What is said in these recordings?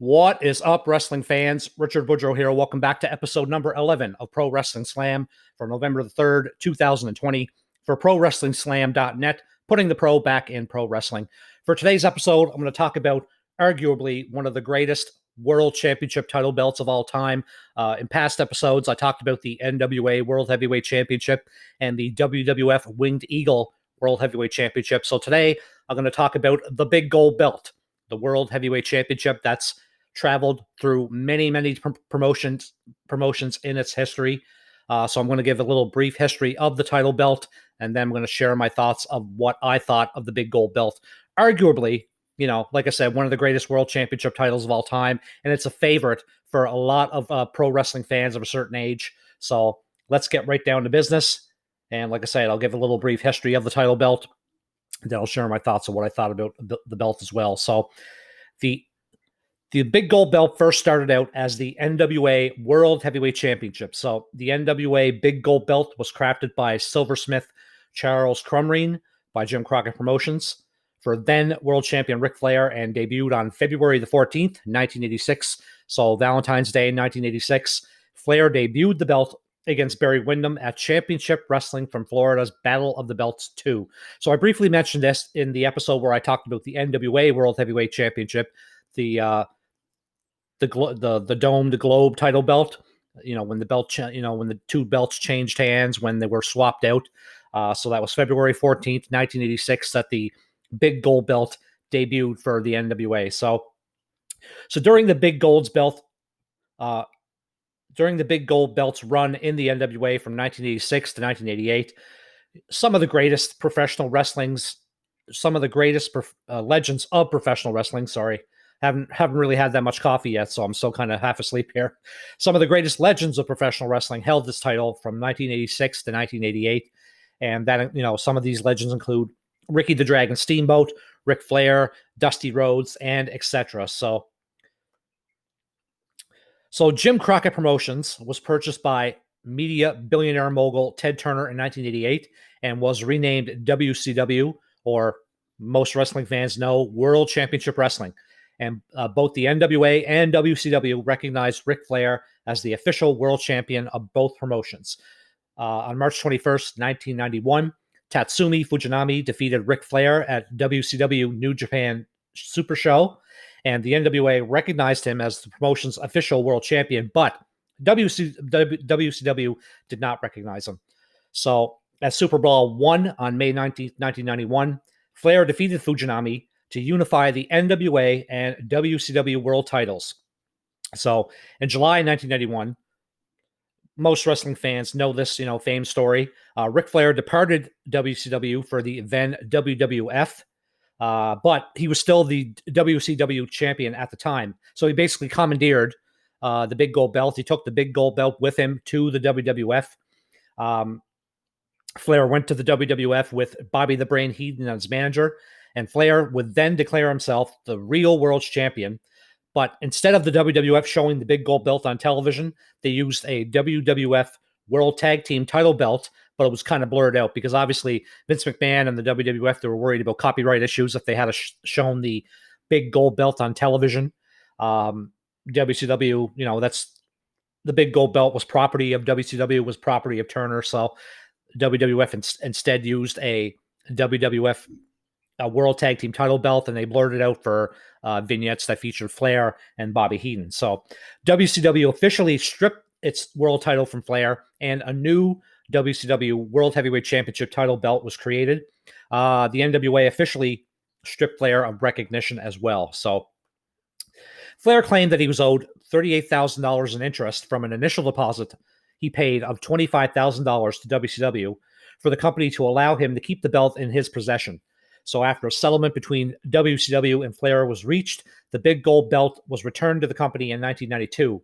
What is up, wrestling fans? Richard Woodrow here. Welcome back to episode number 11 of Pro Wrestling Slam for November the 3rd, 2020 for ProWrestlingSlam.net, putting the pro back in pro wrestling. For today's episode, I'm going to talk about arguably one of the greatest world championship title belts of all time. In past episodes, I talked about the NWA World Heavyweight Championship and the WWF Winged Eagle World Heavyweight Championship. So today, I'm going to talk about the big gold belt, the World Heavyweight Championship that's traveled through many promotions in its history. So I'm going to give a little brief history of the title belt, and then I'm going to share my thoughts of what I thought of the big gold belt. Arguably, like I said, one of the greatest world championship titles of all time, and it's a favorite for a lot of pro wrestling fans of a certain age. So let's get right down to business. And like I said, I'll give a little brief history of the title belt, and then I'll share my thoughts on what I thought about the belt as well. So the big gold belt first started out as the NWA World Heavyweight Championship. So the NWA big gold belt was crafted by silversmith Charles Crumrine by Jim Crockett Promotions for then world champion Ric Flair, and debuted on February the 14th, 1986. So Valentine's Day, 1986. Flair debuted the belt against Barry Windham at Championship Wrestling from Florida's Battle of the Belts 2. So I briefly mentioned this in the episode where I talked about the NWA World Heavyweight Championship, the domed globe title belt, when the belt, when the two belts changed hands, when they were swapped out. So that was February 14th, 1986, that the big gold belt debuted for the NWA. So during the big gold belt's run in the NWA from 1986 to 1988, some of the greatest legends of professional wrestling, haven't really had that much coffee yet, so I'm still kind of half asleep here. Some of the greatest legends of professional wrestling held this title from 1986 to 1988, and that some of these legends include Ricky the Dragon Steamboat, Ric Flair, Dusty Rhodes, and etc. So Jim Crockett Promotions was purchased by media billionaire mogul Ted Turner in 1988 and was renamed WCW, or most wrestling fans know, World Championship Wrestling. And both the NWA and WCW recognized Ric Flair as the official world champion of both promotions. On March 21st, 1991, Tatsumi Fujinami defeated Ric Flair at WCW New Japan Super Show, and the NWA recognized him as the promotion's official world champion, but WCW did not recognize him. So at Super Brawl 1 on May 19th, 1991, Flair defeated Fujinami to unify the NWA and WCW world titles. So in July 1991, most wrestling fans know this, fame story. Ric Flair departed WCW for the then WWF, but he was still the WCW champion at the time. So he basically commandeered the big gold belt. He took the big gold belt with him to the WWF. Flair went to the WWF with Bobby the Brain Heenan as manager, and Flair would then declare himself the real world champion. But instead of the WWF showing the big gold belt on television, they used a WWF World Tag Team title belt, but it was kind of blurred out because obviously Vince McMahon and the WWF, they were worried about copyright issues if they had shown the big gold belt on television. WCW, that's the big gold belt was property of WCW, was property of Turner. So WWF instead used a WWF World Tag Team title belt, and they blurred it out for vignettes that featured Flair and Bobby Heenan. So WCW officially stripped its world title from Flair, and a new WCW World Heavyweight Championship title belt was created. The NWA officially stripped Flair of recognition as well. So Flair claimed that he was owed $38,000 in interest from an initial deposit he paid of $25,000 to WCW for the company to allow him to keep the belt in his possession. So after a settlement between WCW and Flair was reached, the big gold belt was returned to the company in 1992.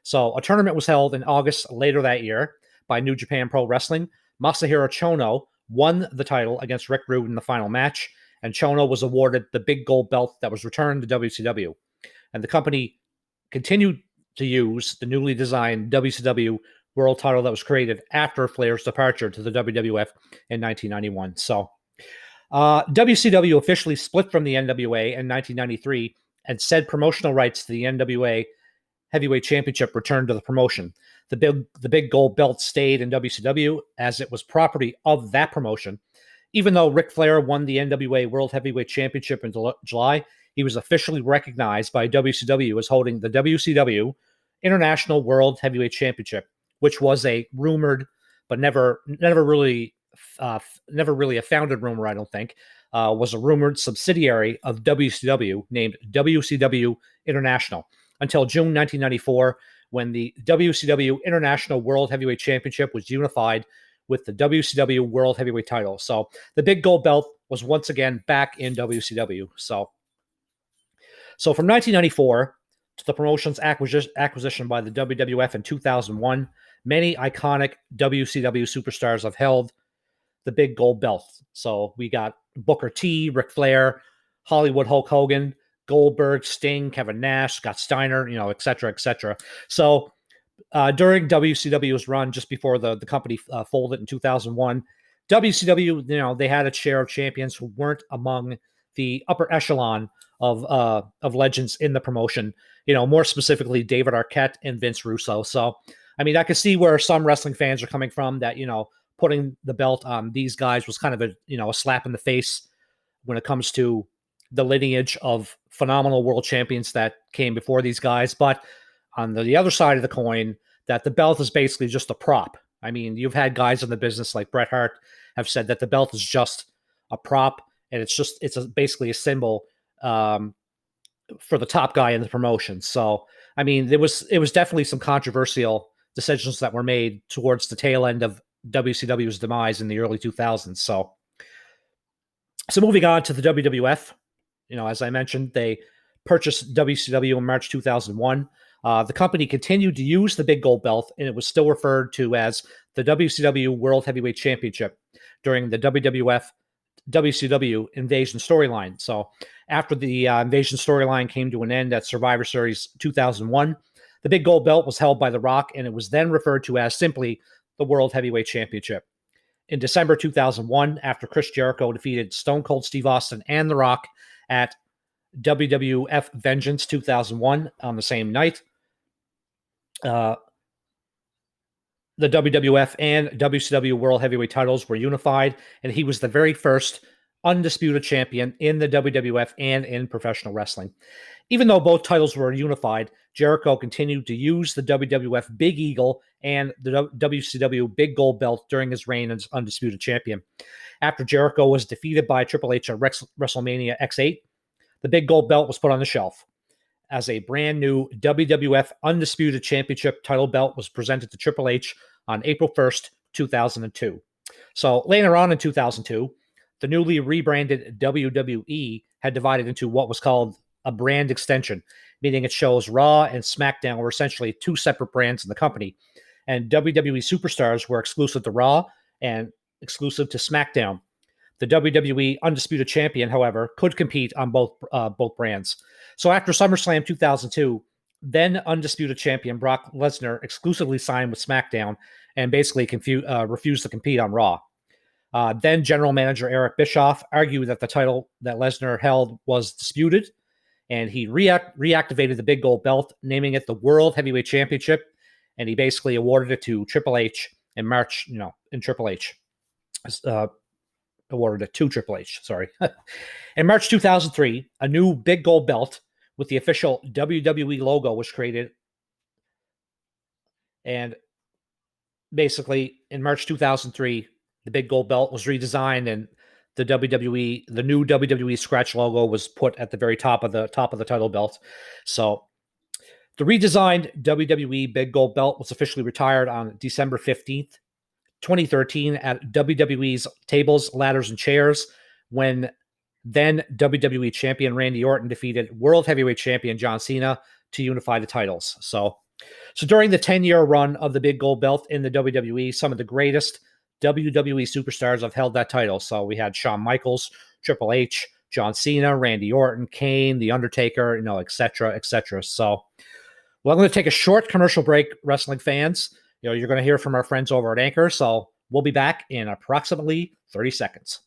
So a tournament was held in August later that year by New Japan Pro Wrestling. Masahiro Chono won the title against Rick Rude in the final match, and Chono was awarded the big gold belt that was returned to WCW. And the company continued to use the newly designed WCW world title that was created after Flair's departure to the WWF in 1991. So WCW officially split from the NWA in 1993 and said promotional rights to the NWA Heavyweight Championship returned to the promotion. The big gold belt stayed in WCW as it was property of that promotion. Even though Ric Flair won the NWA World Heavyweight Championship in July, he was officially recognized by WCW as holding the WCW International World Heavyweight Championship, which was a rumored but never really a founded rumor, I don't think, was a rumored subsidiary of WCW named WCW International until June 1994, when the WCW International World Heavyweight Championship was unified with the WCW World Heavyweight title. So the big gold belt was once again back in WCW. So from 1994 to the promotion's acquisition by the WWF in 2001, many iconic WCW superstars have held the big gold belt. So we got Booker T, Ric Flair, Hollywood Hulk Hogan, Goldberg, Sting, Kevin Nash, Scott Steiner, et cetera, et cetera. So during WCW's run, just before the company folded in 2001, WCW, they had its share of champions who weren't among the upper echelon of legends in the promotion. More specifically, David Arquette and Vince Russo. So, I mean, I can see where some wrestling fans are coming from. That putting the belt on these guys was kind of a slap in the face when it comes to the lineage of phenomenal world champions that came before these guys. But on the other side of the coin, that the belt is basically just a prop. I mean, you've had guys in the business like Bret Hart have said that the belt is just a prop, and it's basically a symbol for the top guy in the promotion. So, I mean, it was definitely some controversial decisions that were made towards the tail end of WCW's demise in the early 2000s. So moving on to the WWF, as I mentioned, they purchased WCW in March 2001. The company continued to use the big gold belt, and it was still referred to as the WCW World Heavyweight Championship during the WCW Invasion storyline. So after the Invasion storyline came to an end at Survivor Series 2001, the big gold belt was held by The Rock, and it was then referred to as simply the World Heavyweight Championship. In December 2001, after Chris Jericho defeated Stone Cold Steve Austin and The Rock at WWF Vengeance 2001 on the same night, the WWF and WCW World Heavyweight titles were unified, and he was the very first undisputed champion in the WWF and in professional wrestling. Even though both titles were unified, Jericho continued to use the WWF Big Eagle and the WCW Big Gold Belt during his reign as undisputed champion. After Jericho was defeated by Triple H at WrestleMania X8, the Big Gold Belt was put on the shelf. As a brand new WWF Undisputed Championship title belt was presented to Triple H on April 1st, 2002. So later on in 2002, the newly rebranded WWE had divided into what was called a brand extension, meaning it shows Raw and SmackDown were essentially two separate brands in the company, and WWE superstars were exclusive to Raw and exclusive to SmackDown. The WWE Undisputed Champion, however, could compete on both brands. So after SummerSlam 2002, then Undisputed Champion Brock Lesnar exclusively signed with SmackDown and basically refused to compete on Raw. Then General Manager Eric Bischoff argued that the title that Lesnar held was disputed, and he reactivated the Big Gold Belt, naming it the World Heavyweight Championship, and he basically awarded it to Triple H in March. Triple H awarded it to Triple H. Sorry. In March 2003, a new Big Gold Belt with the official WWE logo was created, and basically in March 2003, the Big Gold Belt was redesigned, and the new WWE scratch logo was put at the very top of the title belt. So the redesigned WWE Big Gold Belt was officially retired on December 15th, 2013 at WWE's Tables, Ladders, and Chairs, when then WWE Champion Randy Orton defeated World Heavyweight Champion John Cena to unify the titles. So during the 10-year run of the Big Gold Belt in the WWE, some of the greatest WWE superstars have held that title. So we had Shawn Michaels, Triple H, John Cena, Randy Orton, Kane, The Undertaker, et cetera, et cetera. So, well, I'm going to take a short commercial break, wrestling fans. You're going to hear from our friends over at Anchor. So we'll be back in approximately 30 seconds.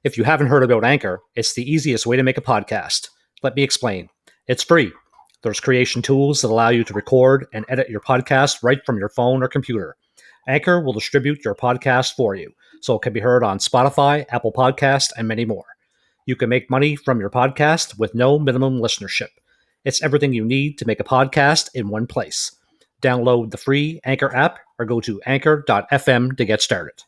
If you haven't heard about Anchor, it's the easiest way to make a podcast. Let me explain. It's free. There's creation tools that allow you to record and edit your podcast right from your phone or computer. Anchor will distribute your podcast for you, so it can be heard on Spotify, Apple Podcast, and many more. You can make money from your podcast with no minimum listenership. It's everything you need to make a podcast in one place. Download the free Anchor app or go to anchor.fm to get started.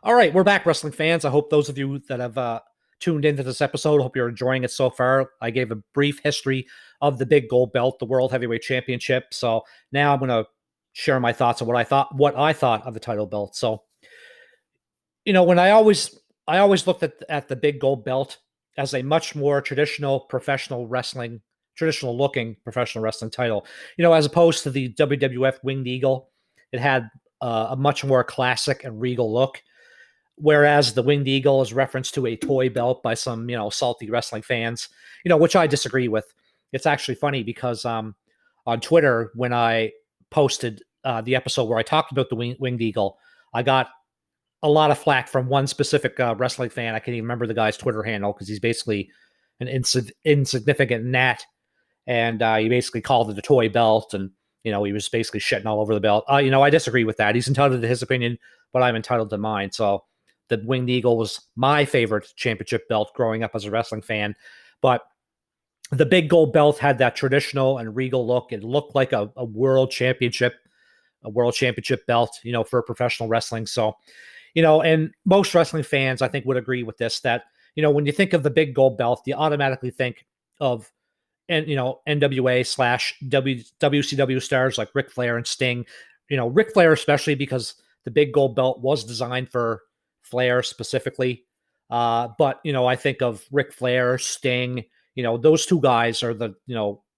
All right, we're back, wrestling fans. I hope those of you that have tuned into this episode, I hope you're enjoying it so far. I gave a brief history of the big gold belt, the World Heavyweight Championship. So now I'm going to share my thoughts on what I thought of the title belt. So, when I always looked at the big gold belt as a much more traditional looking professional wrestling title, as opposed to the WWF Winged Eagle. It had a much more classic and regal look. Whereas the Winged Eagle is referenced to a toy belt by some, salty wrestling fans, which I disagree with. It's actually funny because on Twitter, when I posted the episode where I talked about the Winged Eagle, I got a lot of flack from one specific wrestling fan. I can't even remember the guy's Twitter handle because he's basically an insignificant gnat. And he basically called it a toy belt. And, he was basically shitting all over the belt. I disagree with that. He's entitled to his opinion, but I'm entitled to mine. So the Winged Eagle was my favorite championship belt growing up as a wrestling fan. But the big gold belt had that traditional and regal look. It looked like a world championship belt, for professional wrestling. So, and most wrestling fans, I think, would agree with this, that, when you think of the big gold belt, you automatically think of, NWA/WCW stars like Ric Flair and Sting. Ric Flair especially because the big gold belt was designed for Flair specifically. But, I think of Ric Flair, Sting, those two guys are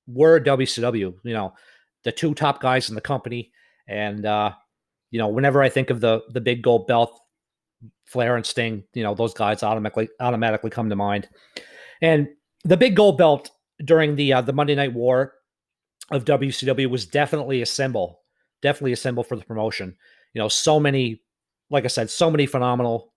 were WCW, the two top guys in the company. And, whenever I think of the big gold belt, Flair and Sting, those guys automatically come to mind. And the big gold belt during the Monday Night War of WCW was definitely a symbol for the promotion. So many, like I said, so many phenomenal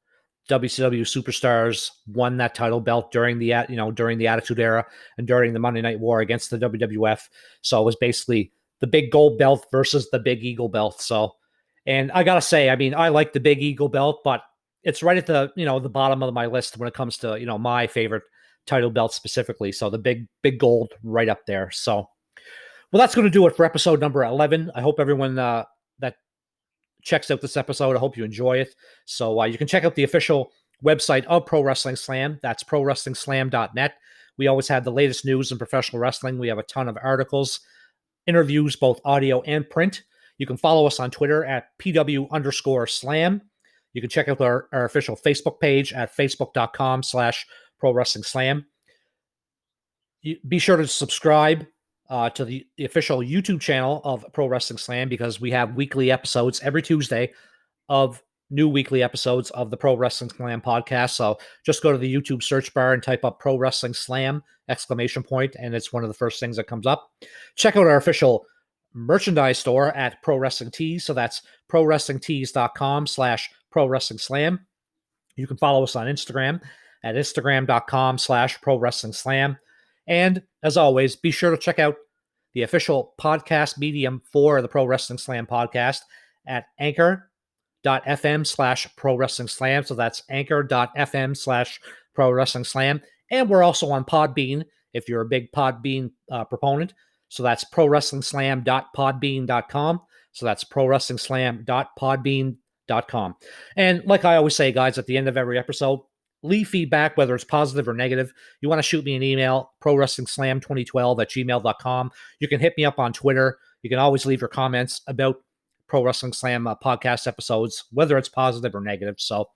WCW superstars won that title belt during the Attitude Era and during the Monday Night War against the WWF. So it was basically the big gold belt versus the big eagle belt. So, and I gotta say, I like the big eagle belt, but it's right at the the bottom of my list when it comes to my favorite title belt specifically. So the big gold right up there. So, well, that's going to do it for episode number 11. I hope everyone that checks out this episode, I hope you enjoy it. So you can check out the official website of Pro Wrestling Slam. That's prowrestlingslam.net. We always have the latest news in professional wrestling. We have a ton of articles, interviews, both audio and print. You can follow us on Twitter at PW_slam. You can check out our official Facebook page at facebook.com/Pro Wrestling Slam. Be sure to subscribe to the official YouTube channel of Pro Wrestling Slam because we have weekly episodes every Tuesday of new weekly episodes of the Pro Wrestling Slam podcast. So just go to the YouTube search bar and type up Pro Wrestling Slam ! And it's one of the first things that comes up. Check out our official merchandise store at Pro Wrestling Tees. So that's prowrestlingtees.com/Pro Wrestling Slam. You can follow us on Instagram at instagram.com/Pro Wrestling Slam. And as always, be sure to check out the official podcast medium for the Pro Wrestling Slam podcast at anchor.fm/Pro Wrestling Slam. So that's anchor.fm/Pro Wrestling Slam. And we're also on Podbean if you're a big Podbean proponent. So that's prowrestlingslam.podbean.com. So that's prowrestlingslam.podbean.com. And like I always say, guys, at the end of every episode, leave feedback, whether it's positive or negative. You want to shoot me an email, prowrestlingslam2012@gmail.com. You can hit me up on Twitter. You can always leave your comments about Pro Wrestling Slam podcast episodes, whether it's positive or negative. So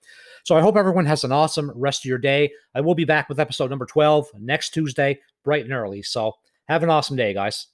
I hope everyone has an awesome rest of your day. I will be back with episode number 12 next Tuesday, bright and early. So have an awesome day, guys.